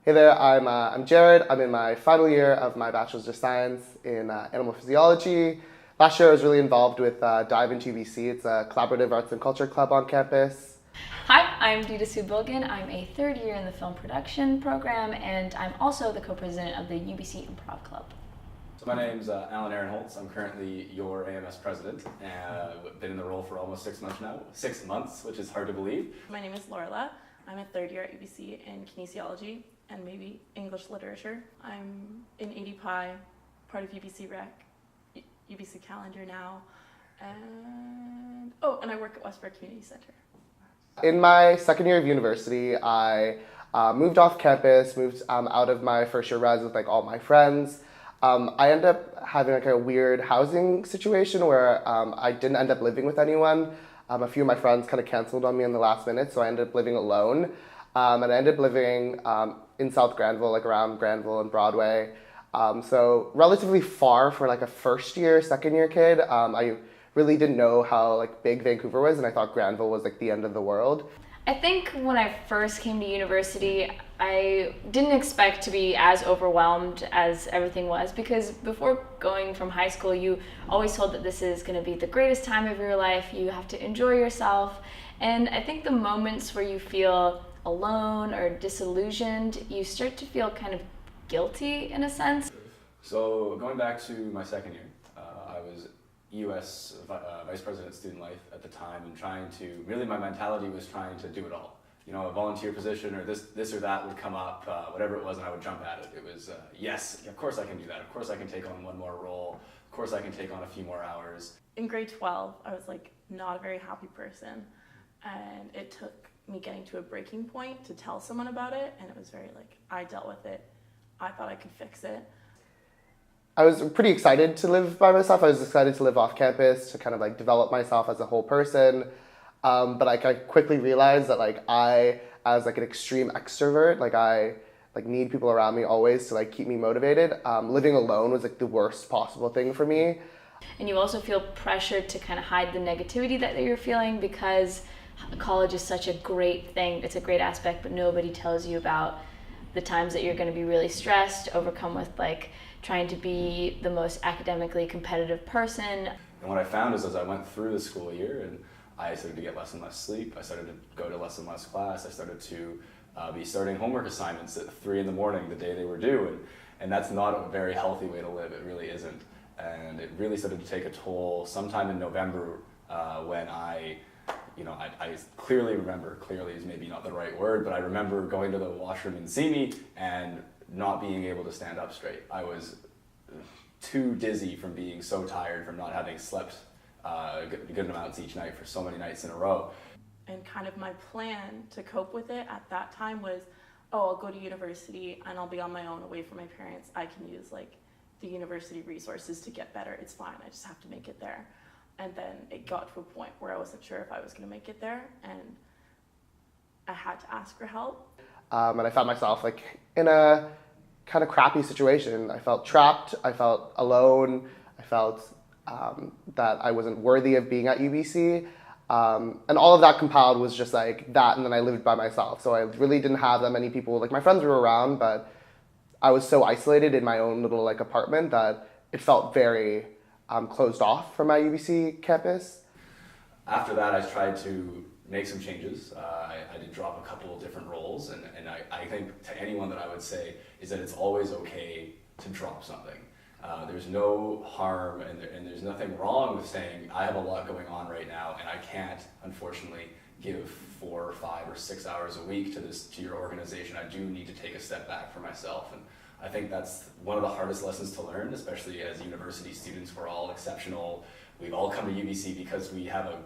Hey there, I'm Jared. I'm in my final year of my Bachelor's of Science in Animal Physiology. Last year I was really involved with Dive into UBC. It's a collaborative arts and culture club on campus. Hi, I'm Dita Sue Bilgin. I'm a third year in the film production program, and I'm also the co-president of the UBC Improv Club. So my name's Alan Aaron Holtz. I'm currently your AMS president. Been in the role for almost 6 months now. 6 months, which is hard to believe. My name is Lorla. I'm a third year at UBC in kinesiology and maybe English literature. I'm in ADPi, part of UBC Rec, UBC Calendar now, and I work at Westbrook Community Center. In my second year of university, I moved off campus, moved out of my first year res with all my friends. I ended up having a weird housing situation where I didn't end up living with anyone. A few of my friends kind of canceled on me in the last minute, so I ended up living alone. And I ended up living in South Granville, around Granville and Broadway. So relatively far for a first year, second year kid. I really didn't know how big Vancouver was, and I thought Granville was the end of the world. I think when I first came to university, I didn't expect to be as overwhelmed as everything was, because before going from high school, you always told that this is going to be the greatest time of your life. You have to enjoy yourself. And I think the moments where you feel alone or disillusioned, you start to feel kind of guilty in a sense. So going back to my second year, I was US Vice President Student Life at the time, and really my mentality was trying to do it all. A volunteer position or this or that would come up, whatever it was, and I would jump at it. It was, yes, of course I can do that. Of course I can take on one more role. Of course I can take on a few more hours. In grade 12, I was not a very happy person, and it took me getting to a breaking point to tell someone about it, and it was very I dealt with it. I thought I could fix it. I was pretty excited to live by myself. I was excited to live off campus, to kind of develop myself as a whole person. But I quickly realized that I, as an extreme extrovert, I need people around me always to keep me motivated. Living alone was the worst possible thing for me. And you also feel pressured to kind of hide the negativity that you're feeling, because college is such a great thing. It's a great aspect, but nobody tells you about the times that you're going to be really stressed, overcome with trying to be the most academically competitive person. And what I found is as I went through the school year and I started to get less and less sleep, I started to go to less and less class, I started to be starting homework assignments at 3 in the morning the day they were due, and that's not a very healthy way to live. It really isn't. And it really started to take a toll sometime in November when I clearly remember, clearly is maybe not the right word, but I remember going to the washroom in Simi and not being able to stand up straight. I was too dizzy from being so tired from not having slept good amounts each night for so many nights in a row. And kind of my plan to cope with it at that time was, I'll go to university and I'll be on my own away from my parents. I can use the university resources to get better. It's fine, I just have to make it there. And then it got to a point where I wasn't sure if I was going to make it there, and I had to ask for help. And I found myself in a kind of crappy situation. I felt trapped, I felt alone, I felt that I wasn't worthy of being at UBC. And all of that compiled was just that, and then I lived by myself. So I really didn't have that many people. My friends were around, but I was so isolated in my own little apartment that it felt very closed off from my UBC campus. After that, I tried to make some changes. I did drop a couple of different roles, and I think to anyone that I would say is that it's always okay to drop something. There's no harm and there's nothing wrong with saying, I have a lot going on right now and I can't, unfortunately, give 4 or 5 or 6 hours a week to your organization. I do need to take a step back for myself. And I think that's one of the hardest lessons to learn, especially as university students. We're all exceptional. We've all come to UBC because we have a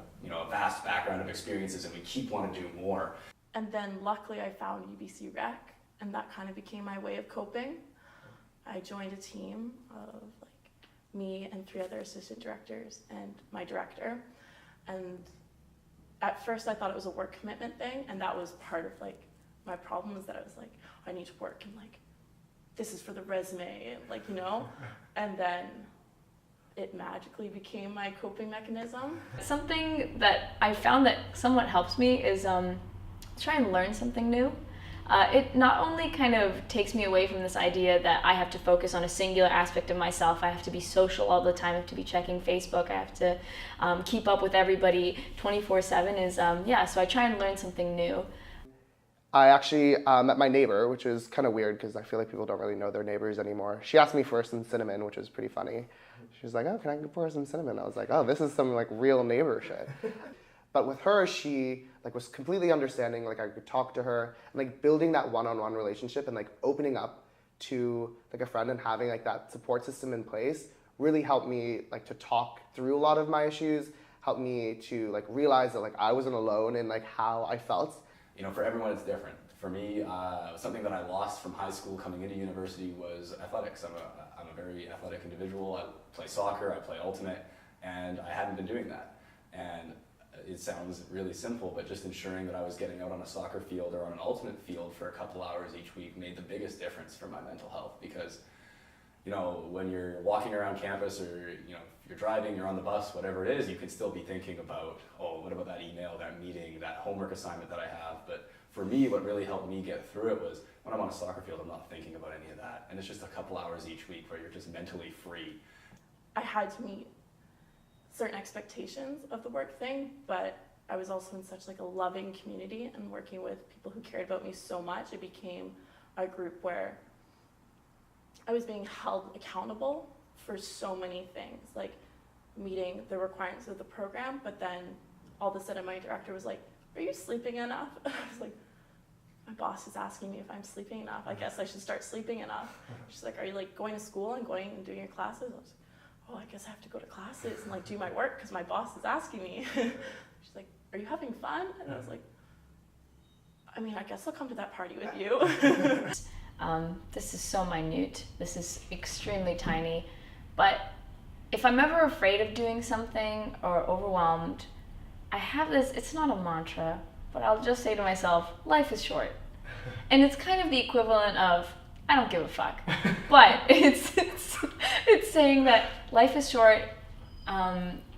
vast background of experiences and we keep wanting to do more. And then luckily I found UBC Rec, and that kind of became my way of coping. I joined a team of me and 3 other assistant directors and my director. And at first I thought it was a work commitment thing, and that was part of my problem, is that I was I need to work, and this is for the resume, and then it magically became my coping mechanism. Something that I found that somewhat helps me is try and learn something new. It not only kind of takes me away from this idea that I have to focus on a singular aspect of myself, I have to be social all the time, I have to be checking Facebook, I have to keep up with everybody 24/7 is, so I try and learn something new. I actually met my neighbor, which is kind of weird because I feel like people don't really know their neighbors anymore. She asked me for some cinnamon, which was pretty funny. She was like, oh, can I pour her some cinnamon? I was like, oh, this is some like real neighbor shit. But with her, she like was completely understanding, like I could talk to her, and like building that one-on-one relationship and like opening up to like a friend and having like that support system in place really helped me like to talk through a lot of my issues, helped me to like realize that like I wasn't alone in like how I felt. You know, for everyone it's different. For me, something that I lost from high school coming into university was athletics. I'm a very athletic individual. I play soccer, I play ultimate, and I hadn't been doing that. And it sounds really simple, but just ensuring that I was getting out on a soccer field or on an ultimate field for a couple hours each week made the biggest difference for my mental health. Because, you know, when you're walking around campus or, you know, if you're driving, you're on the bus, whatever it is, you can still be thinking about, oh, what about that email, that meeting, that homework assignment that I have. But for me, what really helped me get through it was when I'm on a soccer field, I'm not thinking about any of that. And it's just a couple hours each week where you're just mentally free. I had to meet certain expectations of the work thing, but I was also in such like a loving community and working with people who cared about me so much. It became a group where I was being held accountable for so many things, like meeting the requirements of the program, but then all of a sudden my director was like, are you sleeping enough? I was like, my boss is asking me if I'm sleeping enough. I guess I should start sleeping enough. She's like, are you like going to school and going and doing your classes? I was like, oh, I guess I have to go to classes and like do my work because my boss is asking me. She's like, are you having fun? And I was like, I mean, I guess I'll come to that party with you. This is so minute, this is extremely tiny, but if I'm ever afraid of doing something or overwhelmed, I have this, it's not a mantra, but I'll just say to myself, life is short. And it's kind of the equivalent of, I don't give a fuck. But it's saying that life is short,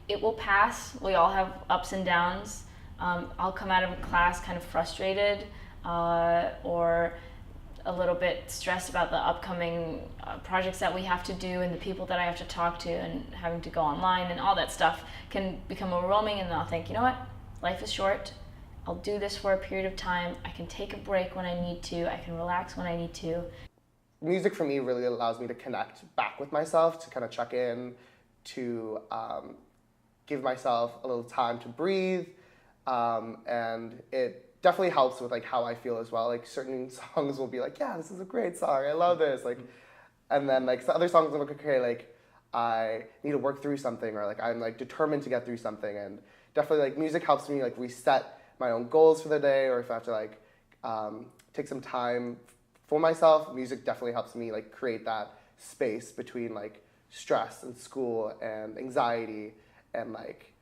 it will pass, we all have ups and downs. I'll come out of a class kind of frustrated or a little bit stressed about the upcoming projects that we have to do and the people that I have to talk to and having to go online and all that stuff can become overwhelming, and then I'll think, you know what, life is short, I'll do this for a period of time, I can take a break when I need to, I can relax when I need to. Music for me really allows me to connect back with myself, to kind of check in, to give myself a little time to breathe, and it definitely helps with like how I feel as well. Like certain songs will be like, yeah, this is a great song, I love this. Like, and then like other songs I'm like, okay, like I need to work through something, or like I'm like determined to get through something. And definitely like music helps me like reset my own goals for the day, or if I have to like take some time for myself, music definitely helps me like create that space between like stress and school and anxiety and like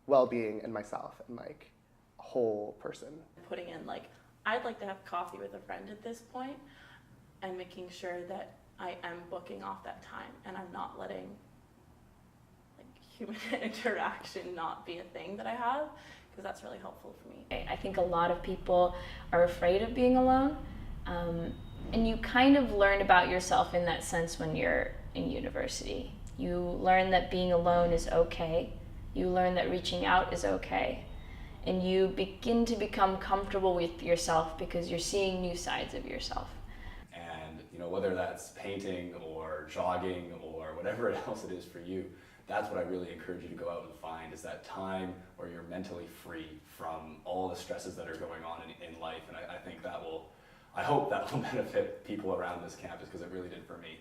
well-being and myself and like a whole person. Putting in like, I'd like to have coffee with a friend at this point, and making sure that I am booking off that time and I'm not letting like human interaction not be a thing that I have, because that's really helpful for me. I think a lot of people are afraid of being alone, and you kind of learn about yourself in that sense when you're in university. You learn that being alone is okay, you learn that reaching out is okay, and you begin to become comfortable with yourself because you're seeing new sides of yourself. And you know, whether that's painting or jogging or whatever else it is for you, that's what I really encourage you to go out and find, is that time where you're mentally free from all the stresses that are going on in life. And I think that will, I hope that will benefit people around this campus, because it really did for me.